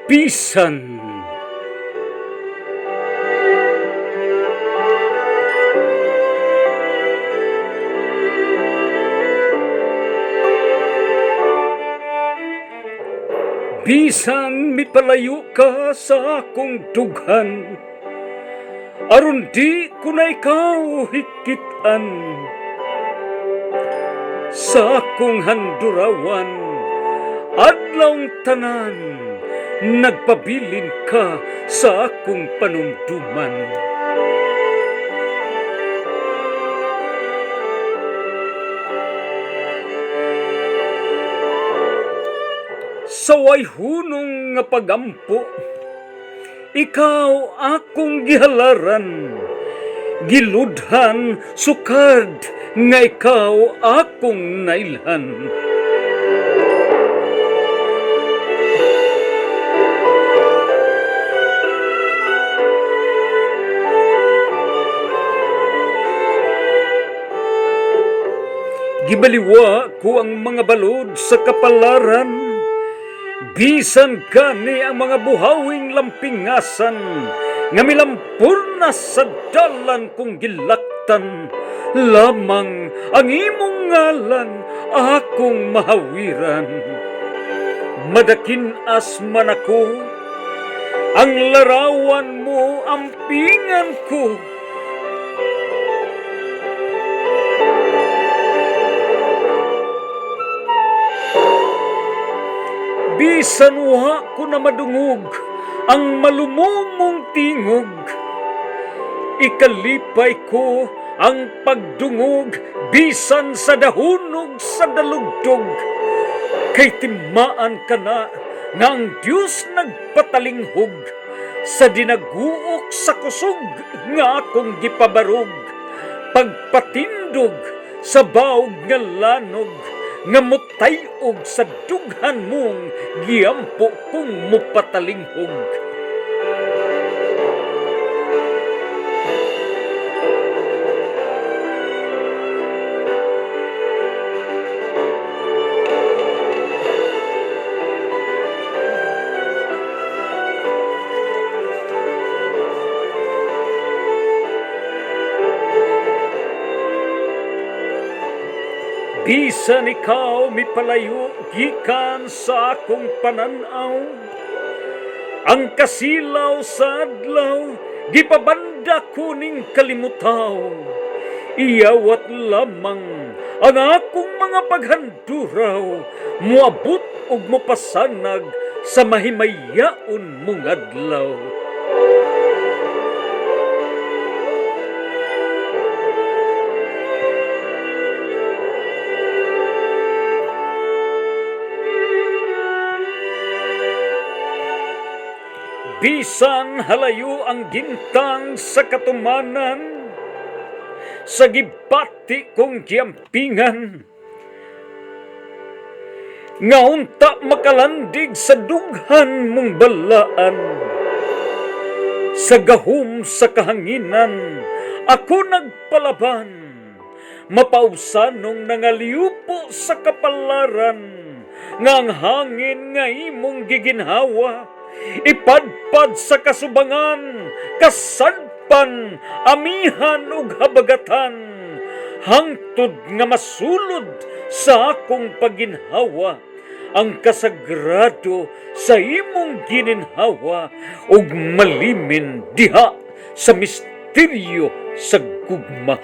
Bisan bisan mipalayo ka sa akong dughan, aron di ko na ikaw hikitan. Sa akong handurawan, adlawng tanan, nagpabilin ka sa akong panumduman. Sa way hunong nga pagampo, ikaw akong gihalaran, giludhan sukad nga ikaw akong nailhan. Gibaliwa ko ang mga balod sa kapalaran, bisan gani ang mga buhawing lampingasan, nga milampur na sa dalan kong gilaktan, lamang ang imong ngalan akong mahawiran. Madakin asman ako, ang larawan mo ampingan ko. Bisan wa ko na madungog ang malumumong tingog, ikalipay ko ang pagdungog bisan sa dahunog sa dalugdog. Kay timaan ka na nga ang Diyos nagpatalinghog, sa dinaguok sa kusog nga akong gipabarog, pagpatindog sa bawog nga lanog, nga mutayog sa dughan mong giampo kong mupatalinghog. Bisan ikaw mipalayo gikan sa akong pananaw, ang kasilaw sa adlaw gipabanda ko ning kalimutaw. Iyawat lamang ang akong mga paghanduraw, muabot ug mopasanag sa mahimayaon mong adlaw. Bisan halayo ang gintang sa katumanan, sa gibati kong giampingan, nga unta makalandig sa dughan mong balaan. Sa gahom sa kahanginan, ako nagpalaban, mapausanong nangaliupo sa kapalaran, nga ang hangin nga imong giginhawa, ipadpad sa kasubangan, kasadpan, amihan ug habagatan, hangtod nga masulod sa akong paginhawa, ang kasagrado sa imong gininhawa, ug malimin diha sa misteryo sa gugma.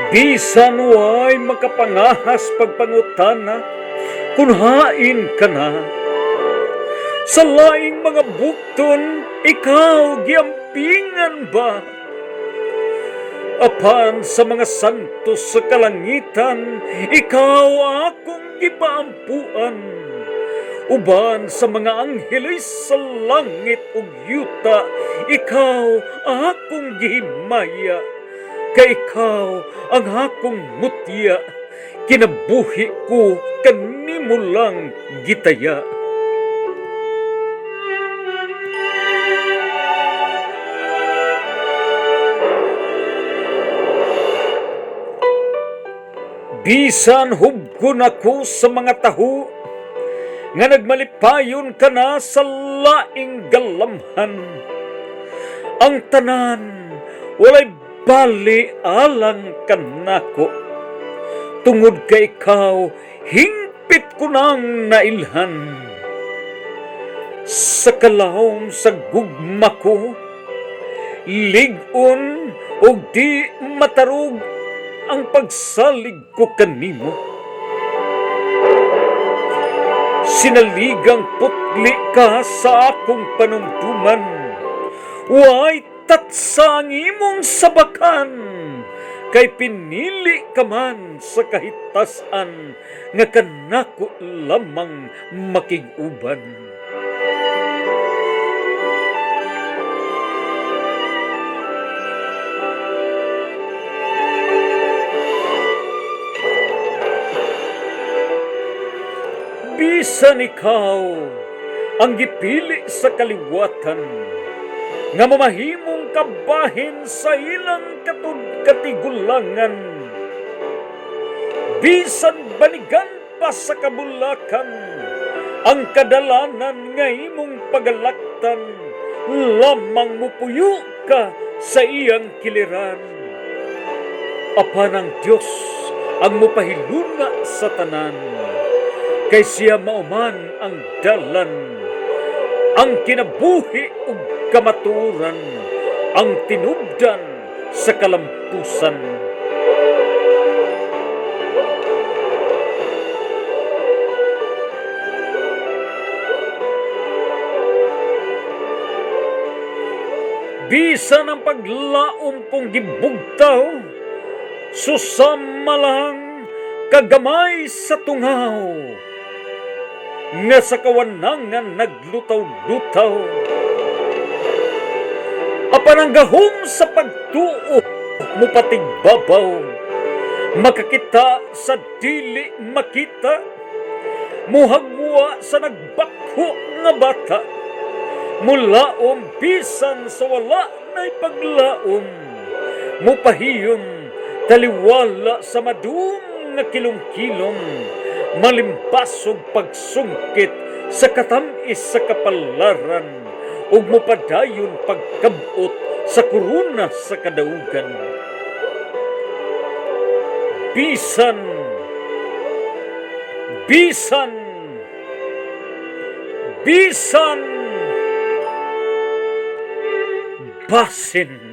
Bisan way makapangahas pagpangutana, kung hain ka na. Sa laing mga bukton, ikaw giampingan ba? Apan sa mga santos sa kalangitan, ikaw akong gipaampuan. Uban sa mga angheles sa langit ug yuta, ikaw akong gihimaya. Kay ikaw ang akong mutya, kinabuhi ko kanimo lang gitaya. Bisan hubgon ako sa mga taho nga nagmalipayon ka na sa laing galamhan. Ang tanan walay bali alang kanako. Tungod ka ikaw, hingpit ko nang nailhan. Sa kalawom sa gugma ko, ligon o di matarog ang pagsalig ko kanimo. Sinaligang putli ka sa akong panumduman, way tatsang imong sabakan, kay pinili ka man sa kahitasan nga kanako lamang makiguban. Bisan ikaw ang gipili sa kaliwatan, nga mamahimong kabahin sa ilang katigulangan. Bisan banigan pa sa kabulakan, ang kadalanan nga imong pagalaktan, lamang mupuyo ka sa iyang kiliran. Apan ang Diyos ang mupahiluna sa tanan, kay siya mauman ang dalan, ang kinabuhi ug kamaturan, ang tinubdan sa kalampusan. Bisan ang paglaom kong gibugtaw, susama lang kagamay sa tungaw, nga sa kawanangan naglutaw-lutaw. Apan ang gahom sa pagtuo mo patigbabaw, makakita sa dili makita, muhagwa sa nagbakho nga bata, mulaom bisan sa wala na'y paglaom, mupahiyon taliwala sa madung nga kilom-kilom, malimpasog pagsungkit sa katamis sa kapalaran, ug mopadayon pagkabot sa kuruna sa kadaugan. Bisan basin